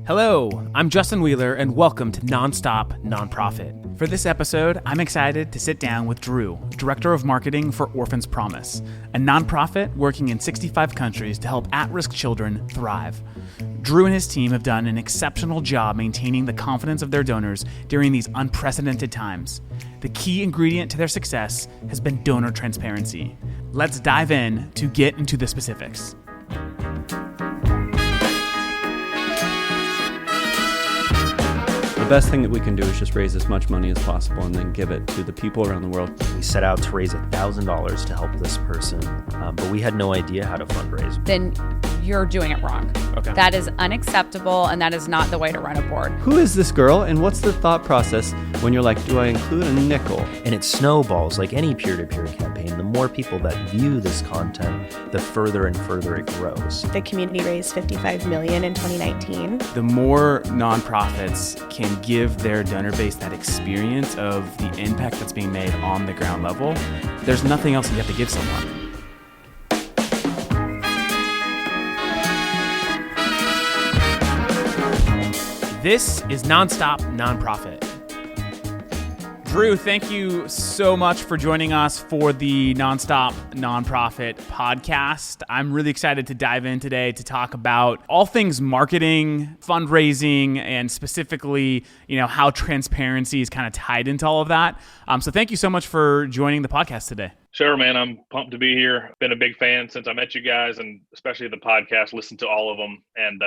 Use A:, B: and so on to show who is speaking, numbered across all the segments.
A: Hello, I'm Justin Wheeler, and welcome to Nonstop Nonprofit. For this episode, I'm excited to sit down with Drew, Director of Marketing for Orphans Promise, a nonprofit working in 65 countries to help at-risk children thrive. Drew and his team have done an exceptional job maintaining the confidence of their donors during these unprecedented times. The key ingredient to their success has been donor transparency. Let's dive in to get into the specifics.
B: The best thing that we can do is just raise as much money as possible and then give it to the people around the world.
C: We set out to raise $1,000 to help this person, but we had no idea how to fundraise.
D: Then you're doing it wrong.
A: Okay.
D: That is unacceptable, and that is not the way to run a board.
B: Who is this girl, and what's the thought process when you're like, do I include a nickel?
C: And it snowballs like any peer-to-peer campaign. The more people that view this content, the further and further it grows.
E: The community raised $55 million in 2019.
A: The more nonprofits can give their donor base that experience of the impact that's being made on the ground level, there's nothing else you have to give someone. This is Nonstop Nonprofit. Drew, thank you so much for joining us for the Nonstop Nonprofit podcast. I'm really excited to dive in today to talk about all things marketing, fundraising, and specifically, how transparency is kind of tied into all of that. So thank you so much for joining the podcast today.
F: Sure, man. I'm pumped to be here. Been a big fan since I met you guys, and especially the podcast. Listened to all of them, and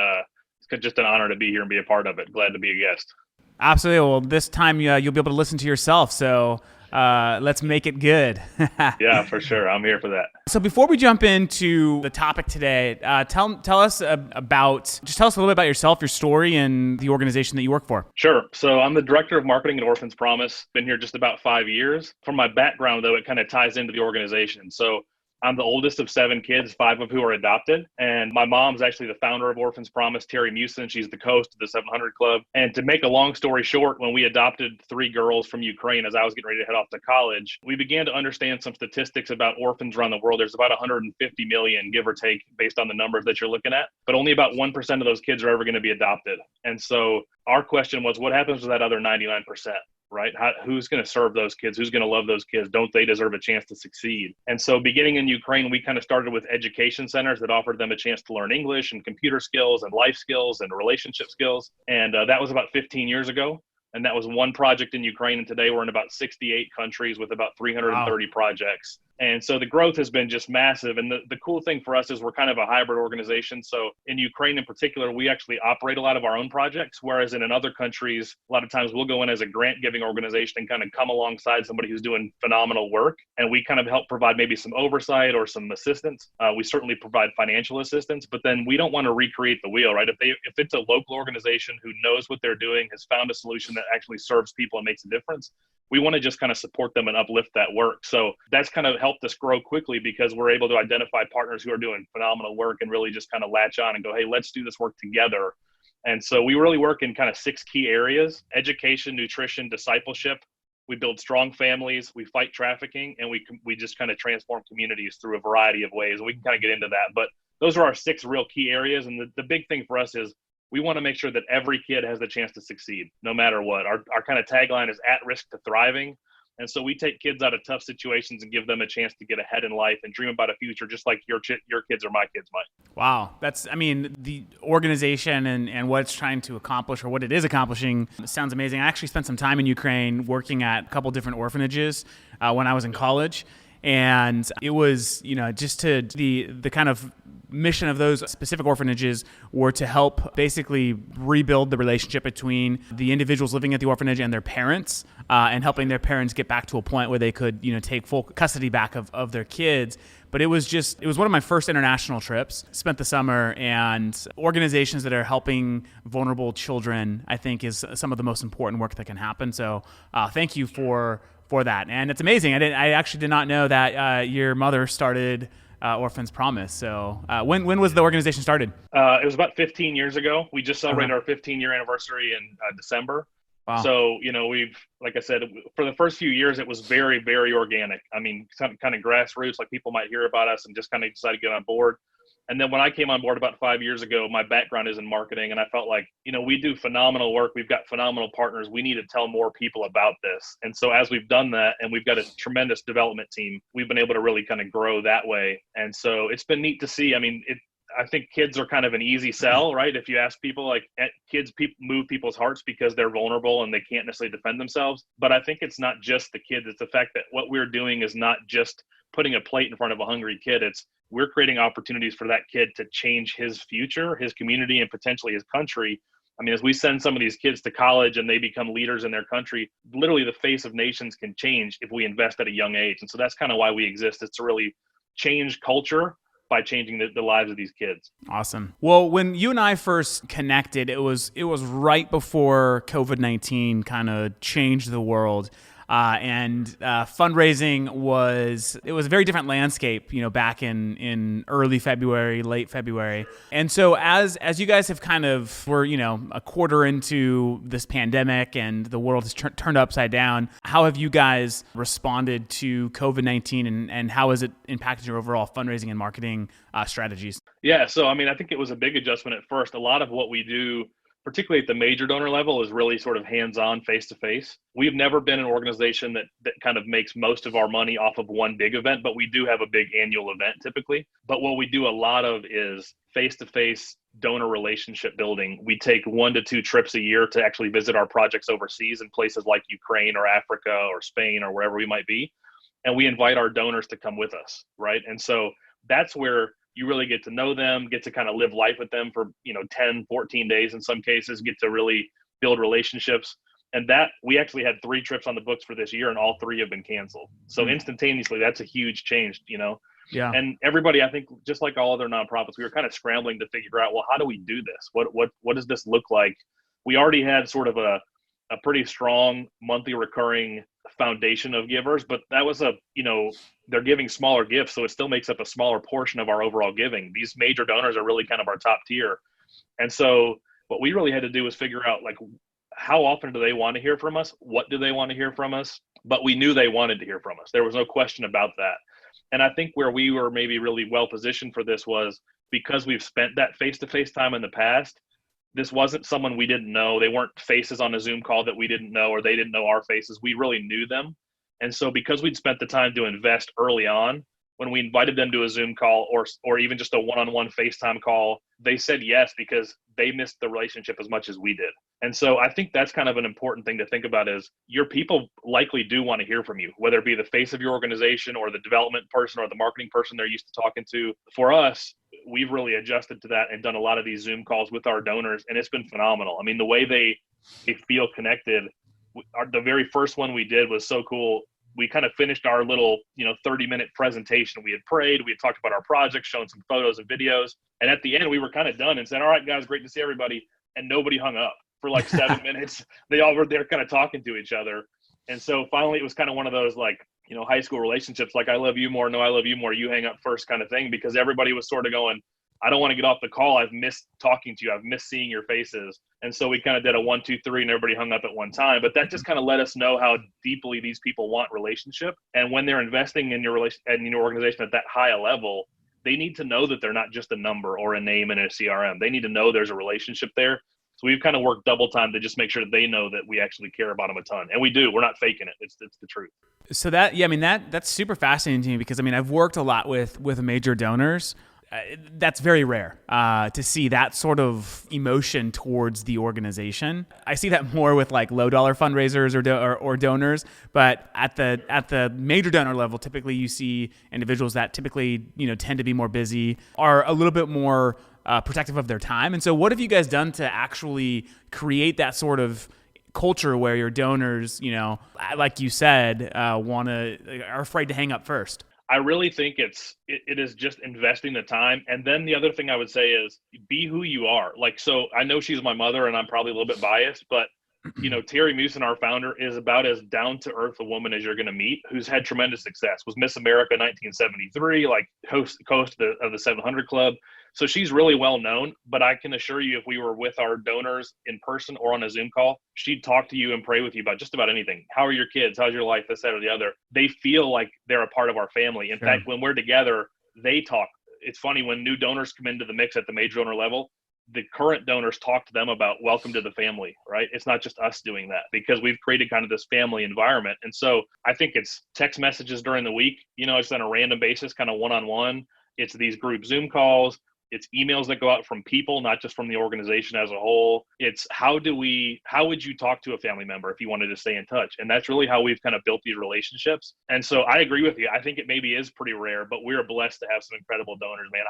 F: it's just an honor to be here and be a part of it. Glad to be a guest.
A: Absolutely. Well, this time you'll be able to listen to yourself. So let's make it good.
F: Yeah, for sure. I'm here for that.
A: So before we jump into the topic today, tell us a little bit about yourself, your story, and the organization that you work for.
F: Sure. So I'm the Director of Marketing at Orphans Promise. Been here just about 5 years. From my background, though, it kind of ties into the organization. So I'm the oldest of 7 kids, 5 of who are adopted. And my mom's actually the founder of Orphans Promise, Terry Musin. She's the host of the 700 Club. And to make a long story short, when we adopted 3 girls from Ukraine as I was getting ready to head off to college, we began to understand some statistics about orphans around the world. There's about 150 million, give or take, based on the numbers that you're looking at. But only about 1% of those kids are ever going to be adopted. And so our question was, what happens with that other 99%? Right? Who's going to serve those kids? Who's going to love those kids? Don't they deserve a chance to succeed? And so beginning in Ukraine, we kind of started with education centers that offered them a chance to learn English and computer skills and life skills and relationship skills. And that was about 15 years ago. And that was one project in Ukraine. And today we're in about 68 countries with about 330 projects. And so the growth has been just massive. And the cool thing for us is we're kind of a hybrid organization. So in Ukraine in particular, we actually operate a lot of our own projects, whereas in other countries, a lot of times we'll go in as a grant giving organization and kind of come alongside somebody who's doing phenomenal work. And we kind of help provide maybe some oversight or some assistance. We certainly provide financial assistance, but then we don't want to recreate the wheel, right? If it's a local organization who knows what they're doing, has found a solution that actually serves people and makes a difference, we want to just kind of support them and uplift that work. So that's kind of helped us grow quickly because we're able to identify partners who are doing phenomenal work and really just kind of latch on and go, hey, let's do this work together. And so we really work in kind of 6 key areas: education, nutrition, discipleship. We build strong families, we fight trafficking, and we just kind of transform communities through a variety of ways. We can kind of get into that, but those are our 6 real key areas. And the big thing for us is we want to make sure that every kid has the chance to succeed, no matter what. Our kind of tagline is at risk to thriving. And so we take kids out of tough situations and give them a chance to get ahead in life and dream about a future just like your kids or my kids might.
A: Wow. The organization and what it's trying to accomplish, or what it is accomplishing, sounds amazing. I actually spent some time in Ukraine working at a couple different orphanages when I was in college. And it was, just to the kind of mission of those specific orphanages were to help basically rebuild the relationship between the individuals living at the orphanage and their parents, and helping their parents get back to a point where they could, take full custody back of their kids. But it was one of my first international trips. Spent the summer, and organizations that are helping vulnerable children, I think, is some of the most important work that can happen. So thank you for that. And it's amazing. I actually did not know that your mother started Orphans Promise. So when was the organization started?
F: It was about 15 years ago. We just celebrated our 15-year anniversary in December.
A: Wow.
F: So, we've, like I said, for the first few years, it was very, very organic. I mean, kind of grassroots, like people might hear about us and just kind of decide to get on board. And then when I came on board about 5 years ago, my background is in marketing, and I felt like, we do phenomenal work. We've got phenomenal partners. We need to tell more people about this. And so as we've done that, and we've got a tremendous development team, we've been able to really kind of grow that way. And so it's been neat to see. I think kids are kind of an easy sell, right? If you ask people, like, kids move people's hearts because they're vulnerable and they can't necessarily defend themselves. But I think it's not just the kids. It's the fact that what we're doing is not just putting a plate in front of a hungry kid. We're creating opportunities for that kid to change his future, his community, and potentially his country. As we send some of these kids to college and they become leaders in their country, literally the face of nations can change if we invest at a young age. And so that's kind of why we exist, is to really change culture by changing the lives of these kids.
A: Awesome. Well, when you and I first connected, it was right before COVID-19 kind of changed the world. And fundraising was a very different landscape, back in early February, late February. And so as you guys have we're, a quarter into this pandemic and the world has turned upside down, how have you guys responded to COVID-19 and how has it impacted your overall fundraising and marketing strategies?
F: Yeah. So, I think it was a big adjustment at first. A lot of what we do, particularly at the major donor level, is really sort of hands-on, face-to-face. We've never been an organization that kind of makes most of our money off of one big event, but we do have a big annual event typically. But what we do a lot of is face-to-face donor relationship building. We take 1 to 2 trips a year to actually visit our projects overseas in places like Ukraine or Africa or Spain or wherever we might be. And we invite our donors to come with us, right? And so that's where you really get to know them, get to kind of live life with them for, 10, 14 days in some cases, get to really build relationships. And that we actually had 3 trips on the books for this year and all 3 have been canceled. So instantaneously, that's a huge change,
A: Yeah.
F: And everybody, I think, just like all other nonprofits, we were kind of scrambling to figure out, well, how do we do this? What does this look like? We already had sort of a pretty strong monthly recurring foundation of givers, but that was they're giving smaller gifts, so it still makes up a smaller portion of our overall giving. These major donors are really kind of our top tier. And so what we really had to do was figure out, like, how often do they want to hear from us? What do they want to hear from us? But we knew they wanted to hear from us. There was no question about that. And I think where we were maybe really well positioned for this was because we've spent that face-to-face time in the past. This wasn't someone we didn't know. They weren't faces on a Zoom call that we didn't know, or they didn't know our faces. We really knew them. And so because we'd spent the time to invest early on, when we invited them to a Zoom call or even just a one-on-one FaceTime call, they said yes because they missed the relationship as much as we did. And so I think that's kind of an important thing to think about, is your people likely do want to hear from you, whether it be the face of your organization or the development person or the marketing person they're used to talking to. For us, we've really adjusted to that and done a lot of these Zoom calls with our donors, and it's been phenomenal. The way they feel connected. The very first one we did was so cool. We kind of finished our little, 30-minute presentation. We had prayed, we had talked about our project, shown some photos and videos. And at the end, we were kind of done and said, all right, guys, great to see everybody. And nobody hung up for like 7 minutes. They all were there kind of talking to each other. And so finally, it was kind of one of those, like, high school relationships, like, I love you more, no, I love you more, you hang up first kind of thing, because everybody was sort of going, I don't want to get off the call. I've missed talking to you. I've missed seeing your faces. And so we kind of did a 1, 2, 3 and everybody hung up at one time. But that just kind of let us know how deeply these people want relationship. And when they're investing in your organization at that high a level, they need to know that they're not just a number or a name in a CRM. They need to know there's a relationship there. So we've kind of worked double time to just make sure that they know that we actually care about them a ton. And we do. We're not faking it. It's the truth.
A: So that's super fascinating to me, because I've worked a lot with major donors. That's very rare to see that sort of emotion towards the organization. I see that more with like low dollar fundraisers or donors, but at the major donor level, typically you see individuals that typically tend to be more busy, are a little bit more protective of their time. And so, what have you guys done to actually create that sort of culture where your donors, like you said, are afraid to hang up first?
F: I really think it is just investing the time. And then the other thing I would say is be who you are. Like, so I know she's my mother and I'm probably a little bit biased, but Terry Mewson, our founder, is about as down to earth a woman as you're going to meet, who's had tremendous success, was Miss America 1973, like host of the 700 Club. So she's really well known, but I can assure you, if we were with our donors in person or on a Zoom call, she'd talk to you and pray with you about just about anything. How are your kids? How's your life? This, that, or the other. They feel like they're a part of our family. In fact, when we're together, they talk it's funny when new donors come into the mix at the major donor level, the current donors talk to them about welcome to the family, right? It's not just us doing that because we've created kind of this family environment. And so I think it's text messages during the week, it's on a random basis, kind of one-on-one. It's these group Zoom calls. It's emails that go out from people, not just from the organization as a whole. It's how would you talk to a family member if you wanted to stay in touch? And that's really how we've kind of built these relationships. And so I agree with you. I think it maybe is pretty rare, but we're blessed to have some incredible donors, man.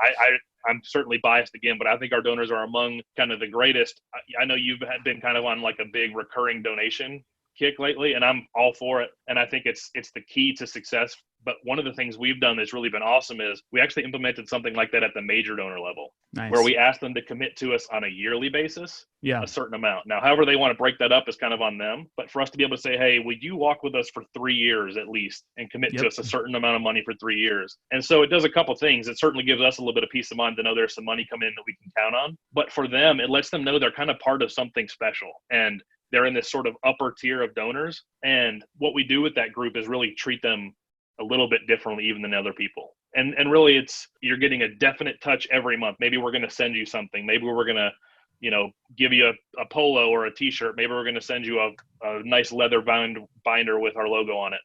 F: I'm certainly biased again, but I think our donors are among kind of the greatest. I know you've been kind of on like a big recurring donation kick lately, and I'm all for it. And I think it's the key to success. But one of the things we've done that's really been awesome is we actually implemented something like that at the major donor level,
A: Nice.
F: where we asked them to commit to us on a yearly basis,
A: Yeah.
F: a certain amount. Now, however they want to break that up is kind of on them. But for us to be able to say, hey, would you walk with us for 3 years at least and commit to us a certain amount of money for 3 years? And so it does a couple things. It certainly gives us a little bit of peace of mind to know there's some money coming in that we can count on. But for them, it lets them know they're kind of part of something special. And they're in this sort of upper tier of donors. And what we do with that group is really treat them a little bit differently even than other people. And really you're getting a definite touch every month. Maybe we're going to send you something. Maybe we're going to, give you a polo or a t-shirt. Maybe we're going to send you a nice leather binder with our logo on it.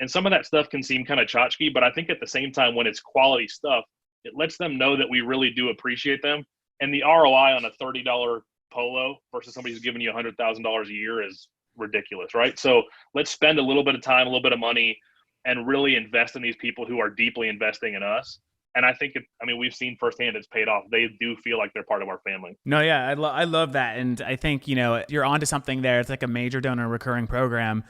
F: And some of that stuff can seem kind of tchotchke, but I think at the same time, when it's quality stuff, it lets them know that we really do appreciate them. And the ROI on a $30 polo versus somebody who's giving you $100,000 a year is ridiculous, right? So let's spend a little bit of time, a little bit of money, and really invest in these people who are deeply investing in us. And I think, we've seen firsthand it's paid off. They do feel like they're part of our family.
A: No, yeah, I love that. And I think, you're onto something there. It's like a major donor recurring program,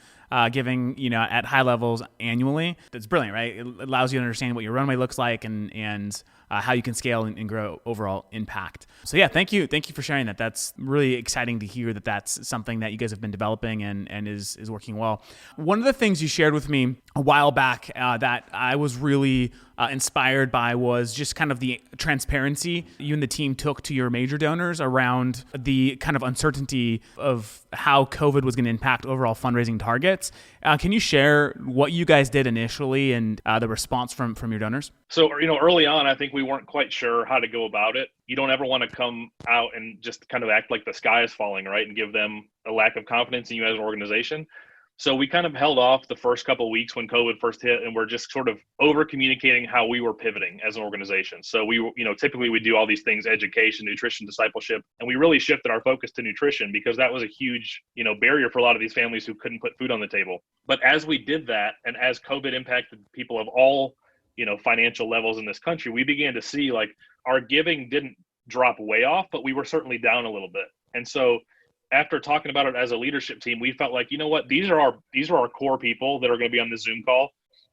A: giving, at high levels annually. That's brilliant, right? It allows you to understand what your runway looks like and how you can scale and grow overall impact. So yeah, thank you for sharing that. That's really exciting to hear that that's something that you guys have been developing and is working well. One of the things you shared with me a while back that I was really inspired by was just kind of the transparency you and the team took to your major donors around the kind of uncertainty of how COVID was going to impact overall fundraising targets. Can you share what you guys did initially and the response from your donors?
F: So, early on, I think we weren't quite sure how to go about it. You don't ever want to come out and just kind of act like the sky is falling, right? And give them a lack of confidence in you as an organization. So we kind of held off the first couple of weeks when COVID first hit, and we're just sort of over communicating how we were pivoting as an organization. So we, typically we do all these things: education, nutrition, discipleship, and we really shifted our focus to nutrition because that was a huge, barrier for a lot of these families who couldn't put food on the table. But as we did that, and as COVID impacted people of all, financial levels in this country, we began to see like our giving didn't drop way off, but we were certainly down a little bit. And so after talking about it as a leadership team, we felt like, these are our core people that are going to be on this Zoom call.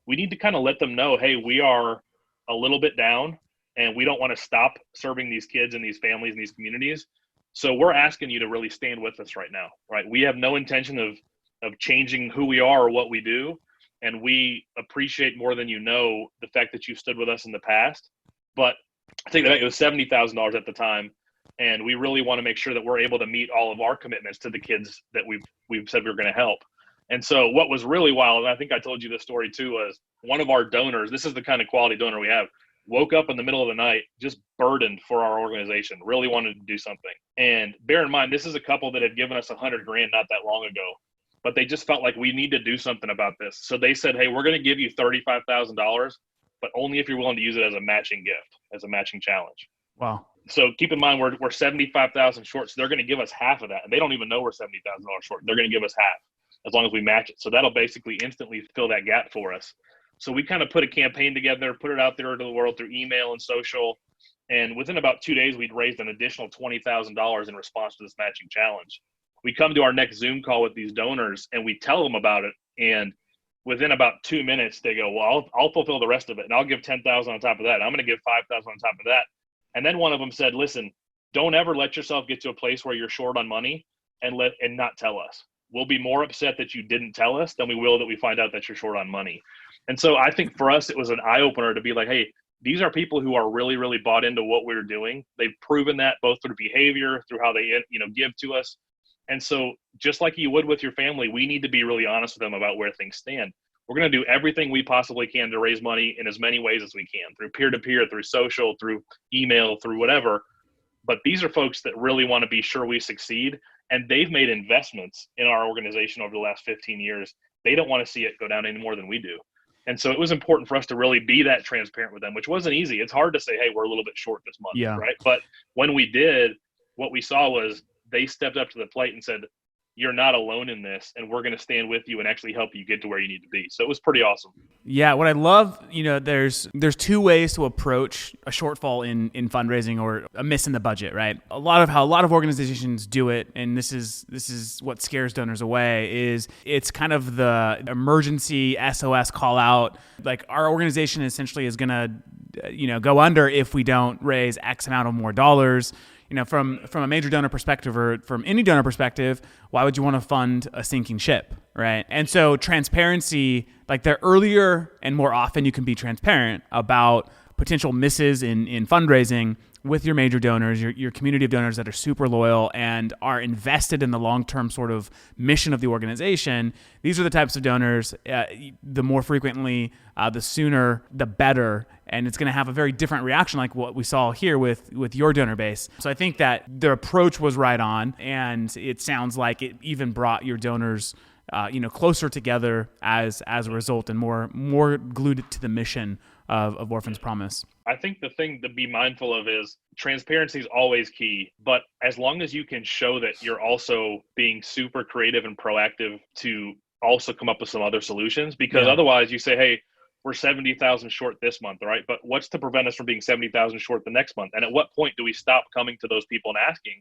F: We need to kind of let them know, hey, we are a little bit down and we don't want to stop serving these kids and these families and these communities. So we're asking you to really stand with us right now, right? We have no intention of changing who we are or what we do. And we appreciate more than the fact that you stood with us in the past. But I think that it was $70,000 at the time. And we really want to make sure that we're able to meet all of our commitments to the kids that we've said we were going to help. And so what was really wild, and I think I told you this story too, was one of our donors, this is the kind of quality donor we have, woke up in the middle of the night, just burdened for our organization, really wanted to do something. And bear in mind, this is a couple that had given us $100,000 not that long ago, but they just felt like we need to do something about this. So they said, hey, we're going to give you $35,000, but only if you're willing to use it as a matching gift, as a matching challenge.
A: Wow.
F: So keep in mind, we're 75,000 short. So they're going to give us half of that. And they don't even know we're $70,000 short. They're going to give us half as long as we match it. So that'll basically instantly fill that gap for us. So we kind of put a campaign together, put it out there to the world through email and social. And within about 2 days, we'd raised an additional $20,000 in response to this matching challenge. We come to our next Zoom call with these donors and we tell them about it. And within about 2 minutes, they go, well, I'll fulfill the rest of it. And I'll give 10,000 on top of that. I'm going to give 5,000 on top of that. And then one of them said, listen, don't ever let yourself get to a place where you're short on money and not tell us. We'll be more upset that you didn't tell us than we will that we find out that you're short on money. And so I think for us, it was an eye opener to be like, hey, these are people who are really, really bought into what we're doing. They've proven that both through behavior, through how they, give to us. And so just like you would with your family, we need to be really honest with them about where things stand. We're going to do everything we possibly can to raise money in as many ways as we can, through peer-to-peer, through social, through email, through whatever. But these are folks that really want to be sure we succeed. And they've made investments in our organization over the last 15 years. They don't want to see it go down any more than we do. And so it was important for us to really be that transparent with them, which wasn't easy. It's hard to say, hey, we're a little bit short this month, right? But when we did, what we saw was they stepped up to the plate and said, you're not alone in this, and we're going to stand with you and actually help you get to where you need to be. So it was pretty awesome.
A: Yeah, what I love, there's two ways to approach a shortfall in fundraising or a miss in the budget, right? A lot of organizations do it, and this is what scares donors away, is it's kind of the emergency SOS call out. Like, our organization essentially is going to go under if we don't raise X amount of more dollars. From a major donor perspective or from any donor perspective, why would you want to fund a sinking ship, right? And so transparency, like, the earlier and more often you can be transparent about potential misses in fundraising with your major donors, your community of donors that are super loyal and are invested in the long-term sort of mission of the organization. These are the types of donors, the more frequently, the sooner, the better. And it's going to have a very different reaction, like what we saw here with your donor base. So I think that their approach was right on. And it sounds like it even brought your donors closer together as a result, and more glued to the mission of Orphan's Promise.
F: I think the thing to be mindful of is transparency is always key, but as long as you can show that you're also being super creative and proactive to also come up with some other solutions, because otherwise you say, hey, we're 70,000 short this month, right? But what's to prevent us from being 70,000 short the next month? And at what point do we stop coming to those people and asking?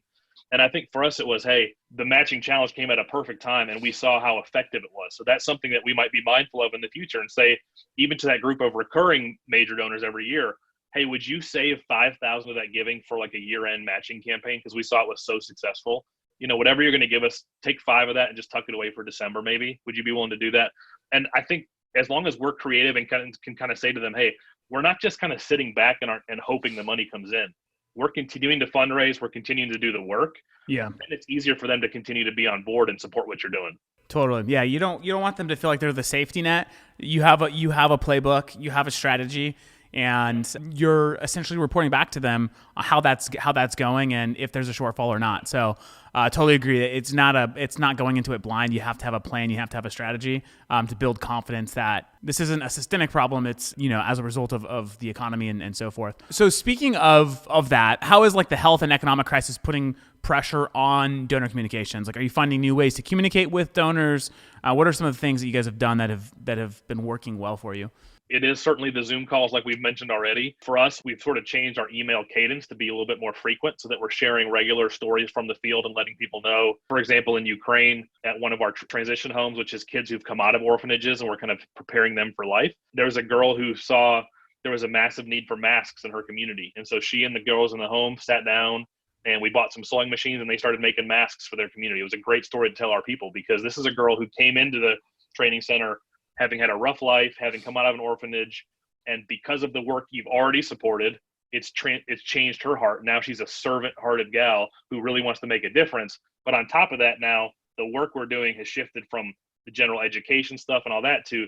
F: And I think for us, it was, hey, the matching challenge came at a perfect time and we saw how effective it was. So that's something that we might be mindful of in the future, and say, even to that group of recurring major donors every year, hey, would you save 5,000 of that giving for like a year-end matching campaign? Because we saw it was so successful. Whatever you're going to give us, take 5 of that and just tuck it away for December, maybe. Would you be willing to do that? And I think as long as we're creative and can kind of say to them, hey, we're not just kind of sitting back and hoping the money comes in. We're continuing to fundraise. We're continuing to do the work. Yeah. And it's easier for them to continue to be on board and support what you're doing.
A: Totally. Yeah. You don't want them to feel like they're the safety net. You have a playbook, you have a strategy, and you're essentially reporting back to them how that's going and if there's a shortfall or not. So totally agree. It's not going into it blind. You have to have a plan. You have to have a strategy to build confidence that this isn't a systemic problem. It's, as a result of the economy and so forth. So speaking of that, how is like the health and economic crisis putting pressure on donor communications? Like, are you finding new ways to communicate with donors? What are some of the things that you guys have done that have been working well for you?
F: It is certainly the Zoom calls, like we've mentioned already. For us, we've sort of changed our email cadence to be a little bit more frequent so that we're sharing regular stories from the field and letting people know. For example, in Ukraine, at one of our transition homes, which is kids who've come out of orphanages and we're kind of preparing them for life, there was a girl who saw there was a massive need for masks in her community. And so she and the girls in the home sat down and we bought some sewing machines and they started making masks for their community. It was a great story to tell our people, because this is a girl who came into the training center having had a rough life, having come out of an orphanage, and because of the work you've already supported, it's changed her heart. Now she's a servant-hearted gal who really wants to make a difference. But on top of that, now the work we're doing has shifted from the general education stuff and all that to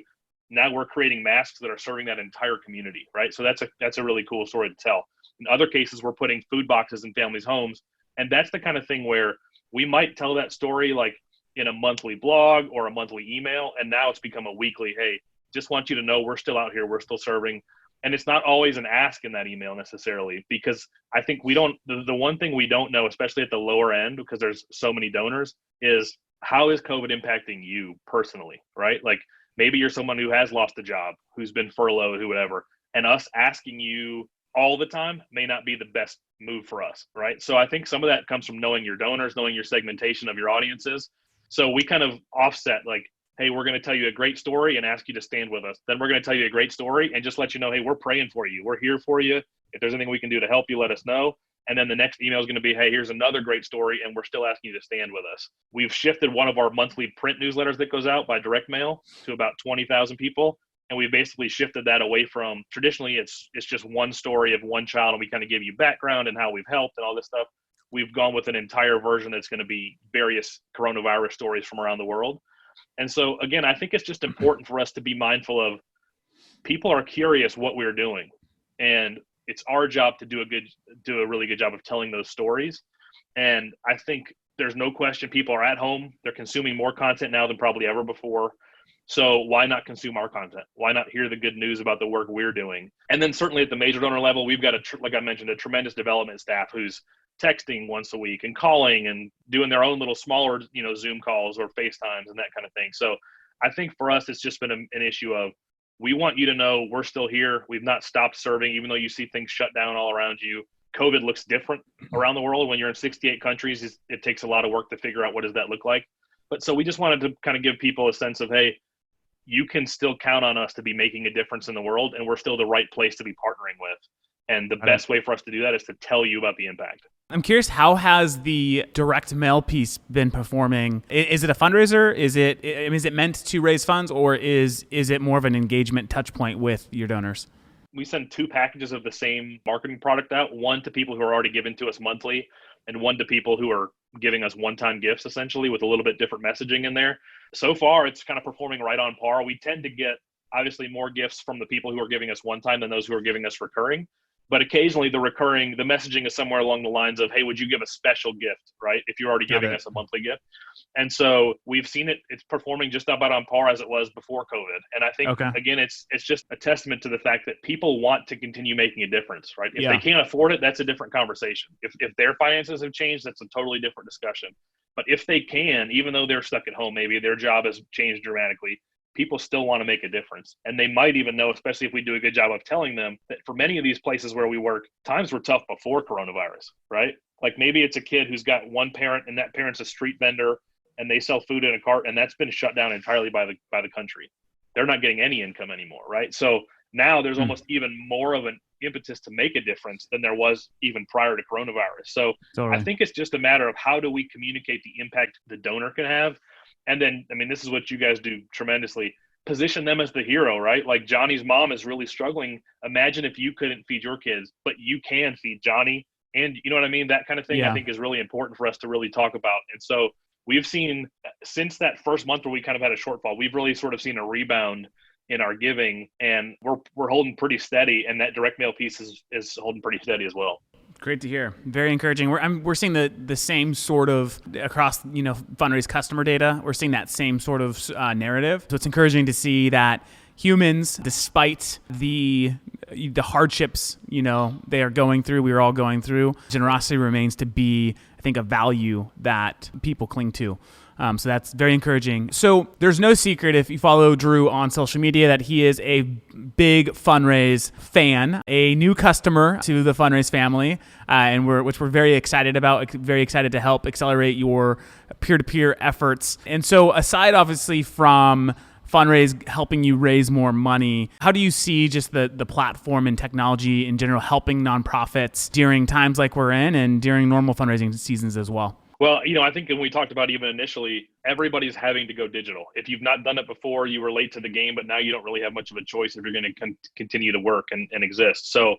F: now we're creating masks that are serving that entire community, right? So that's a really cool story to tell. In other cases, we're putting food boxes in families' homes, and that's the kind of thing where we might tell that story like in a monthly blog or a monthly email, and now it's become a weekly, hey, just want you to know we're still out here, we're still serving. And it's not always an ask in that email necessarily, because I think the one thing we don't know, especially at the lower end, because there's so many donors, is how is COVID impacting you personally, right? Like, maybe you're someone who has lost a job, who's been furloughed, who whatever, and us asking you all the time may not be the best move for us, right? So I think some of that comes from knowing your donors, knowing your segmentation of your audiences. So we kind of offset, like, hey, we're going to tell you a great story and ask you to stand with us. Then we're going to tell you a great story and just let you know, hey, we're praying for you. We're here for you. If there's anything we can do to help you, let us know. And then the next email is going to be, hey, here's another great story, and we're still asking you to stand with us. We've shifted one of our monthly print newsletters that goes out by direct mail to about 20,000 people. And we basically shifted that away from, traditionally, it's just one story of one child, and we kind of give you background and how we've helped and all this stuff. We've gone with an entire version that's going to be various coronavirus stories from around the world. And so, again, I think it's just important for us to be mindful of people are curious what we're doing. And it's our job to do a really good job of telling those stories. And I think there's no question people are at home. They're consuming more content now than probably ever before. So why not consume our content? Why not hear the good news about the work we're doing? And then certainly at the major donor level, we've got, like I mentioned, a tremendous development staff who's texting once a week and calling and doing their own little smaller, Zoom calls or FaceTimes and that kind of thing. So I think for us, it's just been an issue of, we want you to know we're still here. We've not stopped serving, even though you see things shut down all around you. COVID looks different around the world. When you're in 68 countries, it takes a lot of work to figure out what does that look like. But so we just wanted to kind of give people a sense of, hey, you can still count on us to be making a difference in the world, and we're still the right place to be partnering with. And the best way for us to do that is to tell you about the impact.
A: I'm curious, how has the direct mail piece been performing? Is it a fundraiser? Is it meant to raise funds, or is it more of an engagement touch point with your donors?
F: We send 2 packages of the same marketing product out, one to people who are already giving to us monthly and one to people who are giving us one-time gifts, essentially, with a little bit different messaging in there. So far, it's kind of performing right on par. We tend to get, obviously, more gifts from the people who are giving us one time than those who are giving us recurring. But occasionally the messaging is somewhere along the lines of, hey, would you give a special gift, right? If you're already giving us a monthly gift. And so we've seen it's performing just about on par as it was before COVID. And I think, again, it's just a testament to the fact that people want to continue making a difference, right? If they can't afford it, that's a different conversation. If their finances have changed, that's a totally different discussion. But if they can, even though they're stuck at home, maybe their job has changed dramatically, people still want to make a difference. And they might even know, especially if we do a good job of telling them, that for many of these places where we work, times were tough before coronavirus, right? Like maybe it's a kid who's got one parent and that parent's a street vendor and they sell food in a cart, and that's been shut down entirely by the country. They're not getting any income anymore, right? So now there's almost even more of an impetus to make a difference than there was even prior to coronavirus. So I think it's just a matter of how do we communicate the impact the donor can have. And then, I mean, this is what you guys do tremendously. Position them as the hero, right? Like Johnny's mom is really struggling. Imagine if you couldn't feed your kids, but you can feed Johnny. And you know what I mean? That kind of thing, I think, is really important for us to really talk about. And so we've seen, since that first month where we kind of had a shortfall, we've really sort of seen a rebound in our giving, and we're holding pretty steady. And that direct mail piece is holding pretty steady as well.
A: Great to hear. Very encouraging. We're seeing the same sort of across fundraise customer data. We're seeing that same sort of narrative. So it's encouraging to see that humans, despite the hardships they are going through, we are all going through, generosity remains to be, I think, a value that people cling to. So that's very encouraging. So there's no secret, if you follow Drew on social media, that he is a big Fundraise fan, a new customer to the Fundraise family, which we're very excited about, very excited to help accelerate your peer-to-peer efforts. And so aside, obviously, from Fundraise helping you raise more money, how do you see just the platform and technology in general helping nonprofits during times like we're in and during normal fundraising seasons as well?
F: Well, I think when we talked about even initially, everybody's having to go digital. If you've not done it before, you were late to the game, but now you don't really have much of a choice if you're going to continue to work and exist. So,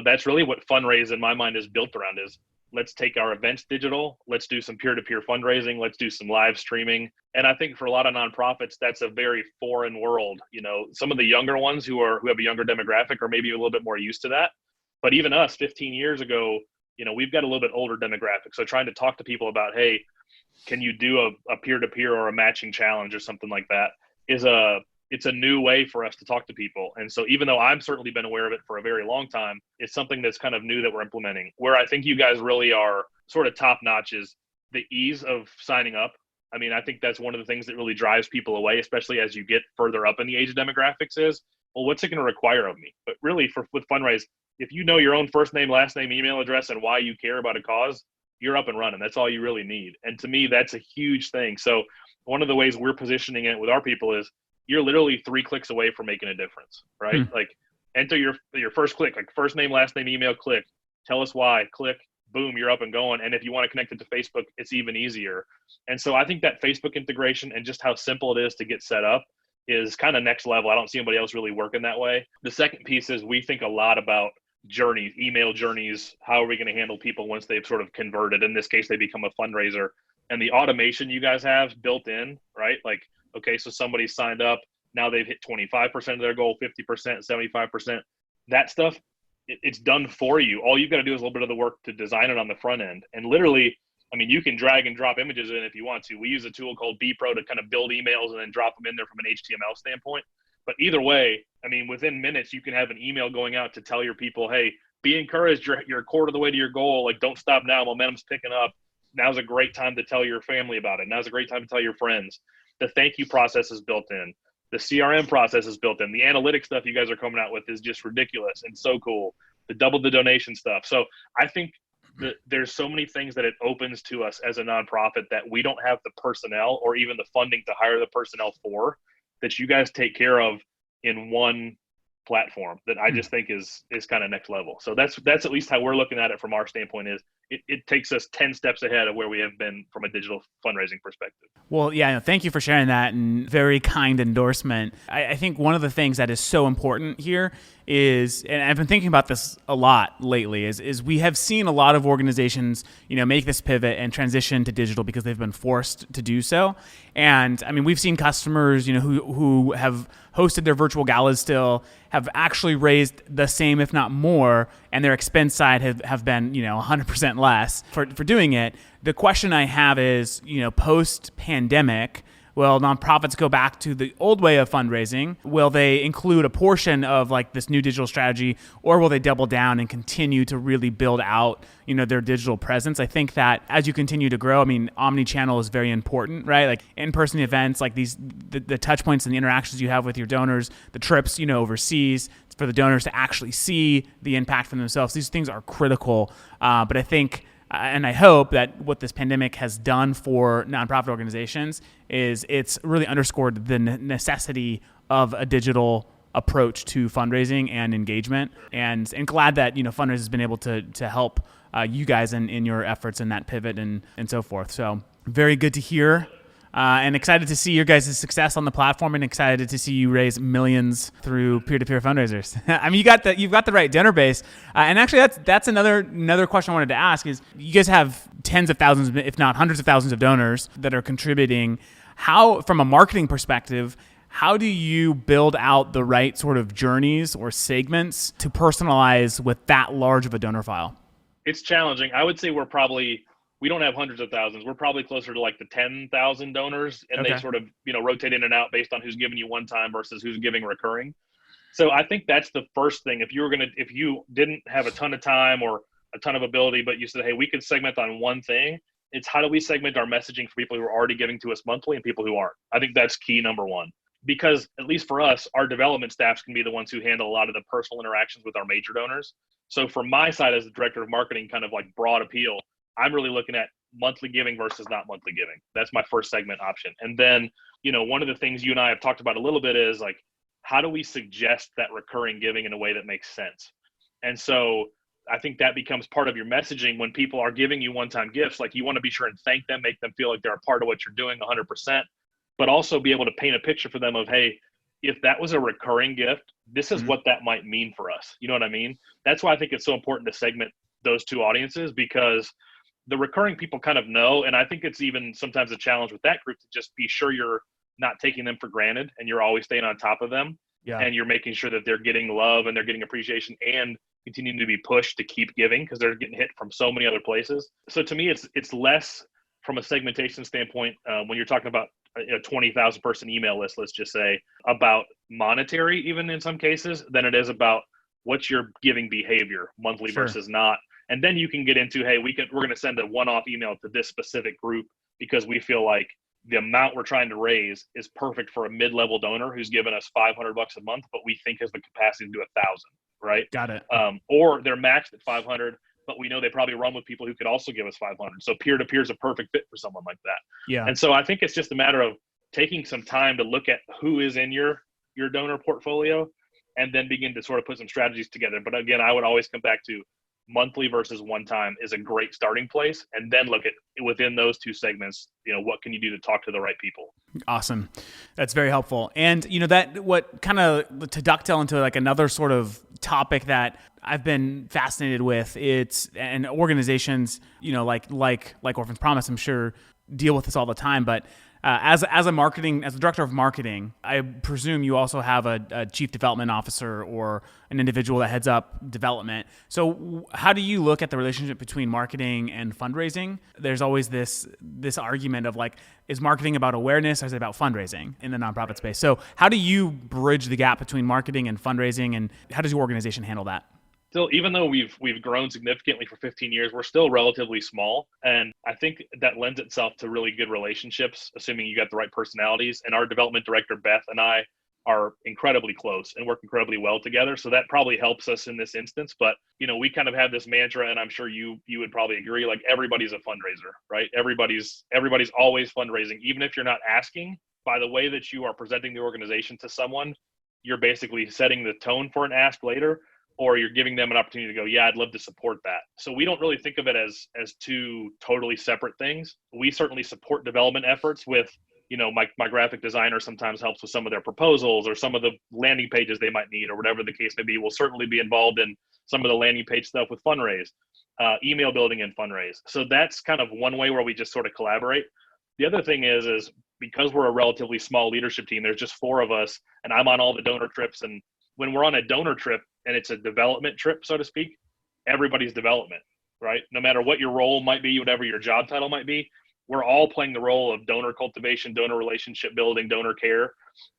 F: that's really what Fundraise in my mind is built around is let's take our events digital. Let's do some peer-to-peer fundraising. Let's do some live streaming. And I think for a lot of nonprofits, that's a very foreign world. Some of the younger ones who have a younger demographic are maybe a little bit more used to that. But even us 15 years ago, we've got a little bit older demographic. So trying to talk to people about, hey, can you do a peer-to-peer or a matching challenge or something like that it's a new way for us to talk to people. And so even though I've certainly been aware of it for a very long time, it's something that's kind of new that we're implementing. Where I think you guys really are sort of top notch is the ease of signing up. I mean, I think that's one of the things that really drives people away, especially as you get further up in the age demographics is, well, what's it going to require of me? But really with Fundraise, if you know your own first name, last name, email address, and why you care about a cause, you're up and running. That's all you really need. And to me, that's a huge thing. So one of the ways we're positioning it with our people is you're literally 3 clicks away from making a difference, right? Like enter your first click, like first name, last name, email, click, tell us why, click, boom, you're up and going. And if you want to connect it to Facebook, it's even easier. And so I think that Facebook integration and just how simple it is to get set up is kind of next level. I don't see anybody else really working that way. The second piece is we think a lot about journeys, email journeys. How are we going to handle people once they've sort of converted? In this case, they become a fundraiser. And the automation you guys have built in, right? Like Okay, so somebody signed up, now they've hit 25% of their goal, 50%, 75%. That stuff, it's done for you. All you've got to do is a little bit of the work to design it on the front end. And literally, I mean, you can drag and drop images in if you want to. We use a tool called bPro to kind of build emails and then drop them in there from an HTML standpoint. But either way, I mean, within minutes, you can have an email going out to tell your people, hey, be encouraged. You're a quarter of the way to your goal. Like, don't stop now. Momentum's picking up. Now's a great time to tell your family about it. Now's a great time to tell your friends. The thank you process is built in. The CRM process is built in. The analytics stuff you guys are coming out with is just ridiculous and so cool. The double the donation stuff. So I think that there's so many things that it opens to us as a nonprofit that we don't have the personnel or even the funding to hire the personnel for, that you guys take care of in one platform, that I just think is kind of next level. So that's at least how we're looking at it from our standpoint. Is it takes us 10 steps ahead of where we have been from a digital fundraising perspective.
A: Well, yeah, no, thank you for sharing that, and very kind endorsement. I think one of the things that is so important here is, and I've been thinking about this a lot lately, is we have seen a lot of organizations, make this pivot and transition to digital because they've been forced to do so. And I mean, we've seen customers, who have hosted their virtual galas still have actually raised the same, if not more, and their expense side have been, 100% less for doing it. The question I have is, post-pandemic, will nonprofits go back to the old way of fundraising? Will they include a portion of like this new digital strategy, or will they double down and continue to really build out, their digital presence? I think that as you continue to grow, I mean, omni-channel is very important, right? Like in-person events, like the touch points and the interactions you have with your donors, the trips, overseas, for the donors to actually see the impact for themselves. These things are critical. But I think, and I hope that what this pandemic has done for nonprofit organizations is it's really underscored the necessity of a digital approach to fundraising and engagement. And glad that, fundraising has been able to help you guys in your efforts in that pivot and so forth. So very good to hear. And excited to see your guys' success on the platform, and excited to see you raise millions through peer-to-peer fundraisers. I mean, you've got the right donor base. And actually, that's another question I wanted to ask is, you guys have tens of thousands, if not hundreds of thousands of donors that are contributing. How, from a marketing perspective, how do you build out the right sort of journeys or segments to personalize with that large of a donor file?
F: It's challenging. I would say we don't have hundreds of thousands. We're probably closer to like the 10,000 donors, and
A: Okay.
F: They sort of, rotate in and out based on who's giving you one time versus who's giving recurring. So I think that's the first thing. If you didn't have a ton of time or a ton of ability, but you said, hey, we could segment on one thing, it's how do we segment our messaging for people who are already giving to us monthly and people who aren't? I think that's key number one, because at least for us, our development staffs can be the ones who handle a lot of the personal interactions with our major donors. So from my side as the director of marketing, kind of like broad appeal, I'm really looking at monthly giving versus not monthly giving. That's my first segment option. And then, one of the things you and I have talked about a little bit is like, how do we suggest that recurring giving in a way that makes sense? And so I think that becomes part of your messaging when people are giving you one-time gifts. Like, you want to be sure and thank them, make them feel like they're a part of what you're doing 100%, but also be able to paint a picture for them of, hey, if that was a recurring gift, this is what that might mean for us. You know what I mean? That's why I think it's so important to segment those two audiences, because the recurring people kind of know, and I think it's even sometimes a challenge with that group to just be sure you're not taking them for granted and you're always staying on top of them.
A: Yeah.
F: And you're making sure that they're getting love and they're getting appreciation and continuing to be pushed to keep giving, because they're getting hit from so many other places. So to me, it's less from a segmentation standpoint, when you're talking about a 20,000 person email list, let's just say, about monetary, even in some cases, than it is about what's your giving behavior monthly versus not. And then you can get into, hey, we're going to send a one-off email to this specific group because we feel like the amount we're trying to raise is perfect for a mid-level donor who's given us $500 a month, but we think has the capacity to do 1,000, right?
A: Got it.
F: Or they're maxed at 500, but we know they probably run with people who could also give us 500. So peer-to-peer is a perfect fit for someone like that.
A: Yeah.
F: And so I think it's just a matter of taking some time to look at who is in your donor portfolio and then begin to sort of put some strategies together. But again, I would always come back to monthly versus one time is a great starting place, and then look at within those two segments, what can you do to talk to the right people? Awesome.
A: That's very helpful. And that what kind of to ducktail into like another sort of topic that I've been fascinated with, and organizations, like Orphans Promise, I'm sure deal with this all the time, but as a director of marketing, I presume you also have a chief development officer or an individual that heads up development. So how do you look at the relationship between marketing and fundraising? There's always this argument of like, is marketing about awareness or is it about fundraising in the nonprofit space? So how do you bridge the gap between marketing and fundraising, and how does your organization handle that?
F: Still, even though we've grown significantly for 15 years, we're still relatively small. And I think that lends itself to really good relationships, assuming you got the right personalities. And our development director, Beth, and I are incredibly close and work incredibly well together. So that probably helps us in this instance. But, we kind of have this mantra, and I'm sure you would probably agree, like everybody's a fundraiser, right? Everybody's always fundraising. Even if you're not asking, by the way that you are presenting the organization to someone, you're basically setting the tone for an ask later, or you're giving them an opportunity to go, yeah, I'd love to support that. So we don't really think of it as two totally separate things. We certainly support development efforts with, my graphic designer sometimes helps with some of their proposals or some of the landing pages they might need or whatever the case may be. We'll certainly be involved in some of the landing page stuff with fundraise, email building and fundraise. So that's kind of one way where we just sort of collaborate. The other thing is because we're a relatively small leadership team, there's just 4 of us, and I'm on all the donor trips. And when we're on a donor trip and it's a development trip, so to speak, everybody's development, right? No matter what your role might be, whatever your job title might be, we're all playing the role of donor cultivation, donor relationship building, donor care.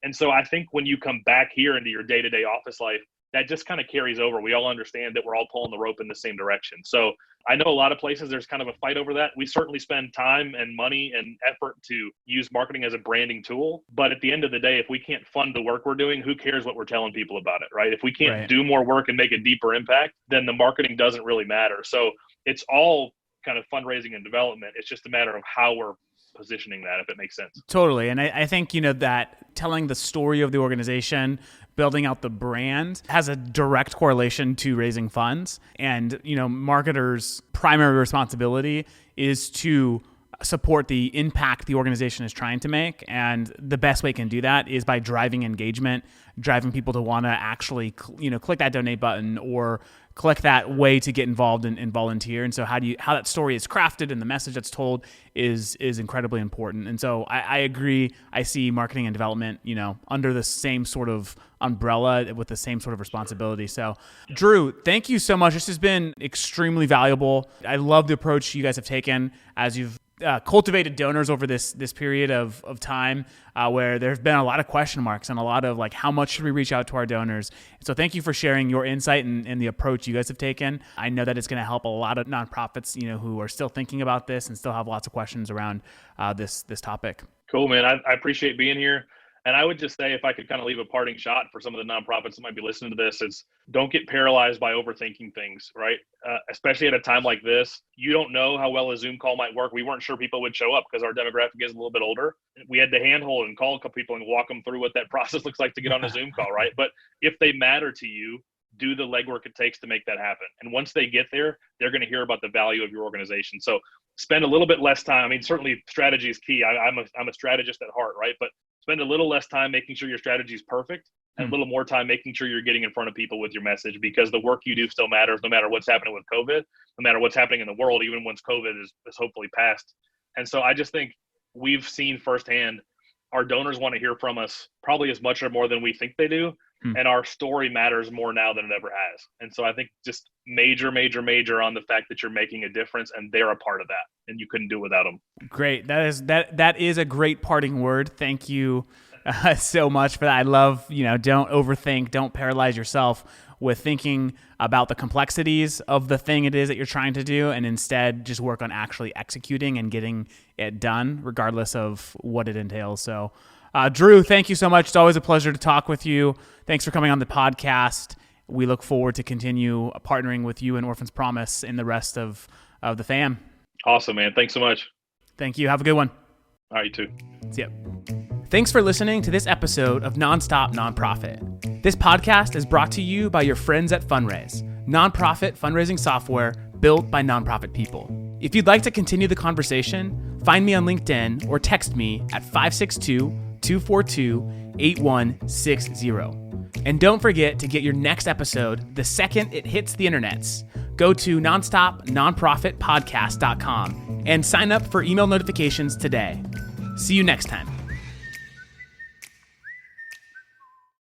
F: And so I think when you come back here into your day-to-day office life, that just kind of carries over. We all understand that we're all pulling the rope in the same direction. So I know a lot of places there's kind of a fight over that. We certainly spend time and money and effort to use marketing as a branding tool. But at the end of the day, if we can't fund the work we're doing, who cares what we're telling people about it, right? If we can't do more work and make a deeper impact, then the marketing doesn't really matter. So it's all kind of fundraising and development. It's just a matter of how we're positioning that, if it makes sense.
A: Totally. And I think, that telling the story of the organization, building out the brand has a direct correlation to raising funds. And, marketers' primary responsibility is to support the impact the organization is trying to make. And the best way it can do that is by driving engagement, driving people to want to actually, click that donate button or click that way to get involved and volunteer. And so how that story is crafted and the message that's told is incredibly important. And so I agree. I see marketing and development, under the same sort of umbrella with the same sort of responsibility. So Drew, thank you so much. This has been extremely valuable. I love the approach you guys have taken as you've cultivated donors over this period of time where there's been a lot of question marks and a lot of like, how much should we reach out to our donors? So thank you for sharing your insight and the approach you guys have taken. I know that it's going to help a lot of nonprofits, who are still thinking about this and still have lots of questions around this topic.
F: Cool, man. I appreciate being here. And I would just say, if I could kind of leave a parting shot for some of the nonprofits that might be listening to this, is don't get paralyzed by overthinking things, right? Especially at a time like this. You don't know how well a Zoom call might work. We weren't sure people would show up because our demographic is a little bit older. We had to handhold and call a couple people and walk them through what that process looks like to get on a Zoom call, right? But if they matter to you, do the legwork it takes to make that happen. And once they get there, they're going to hear about the value of your organization. So spend a little bit less time. I mean, certainly strategy is key. I'm a strategist at heart, right? But spend a little less time making sure your strategy is perfect and a little more time making sure you're getting in front of people with your message, because the work you do still matters no matter what's happening with COVID, no matter what's happening in the world, even once COVID is hopefully past. And so I just think we've seen firsthand our donors want to hear from us probably as much or more than we think they do. And our story matters more now than it ever has. And so I think just major on the fact that you're making a difference and they're a part of that and you couldn't do it without them.
A: Great. That is a great parting word. Thank you so much for that. I love, don't overthink, don't paralyze yourself with thinking about the complexities of the thing it is that you're trying to do, and instead just work on actually executing and getting it done regardless of what it entails. So Drew, thank you so much. It's always a pleasure to talk with you. Thanks for coming on the podcast. We look forward to continue partnering with you and Orphans Promise and the rest of the fam.
F: Awesome, man. Thanks so much.
A: Thank you. Have a good one.
F: All right, you too.
A: See ya. Thanks for listening to this episode of Nonstop Nonprofit. This podcast is brought to you by your friends at Fundraise, nonprofit fundraising software built by nonprofit people. If you'd like to continue the conversation, find me on LinkedIn or text me at 562-242-8160. And don't forget to get your next episode the second it hits the internets. go to nonstopnonprofitpodcast.com and sign up for email notifications today. See you next time.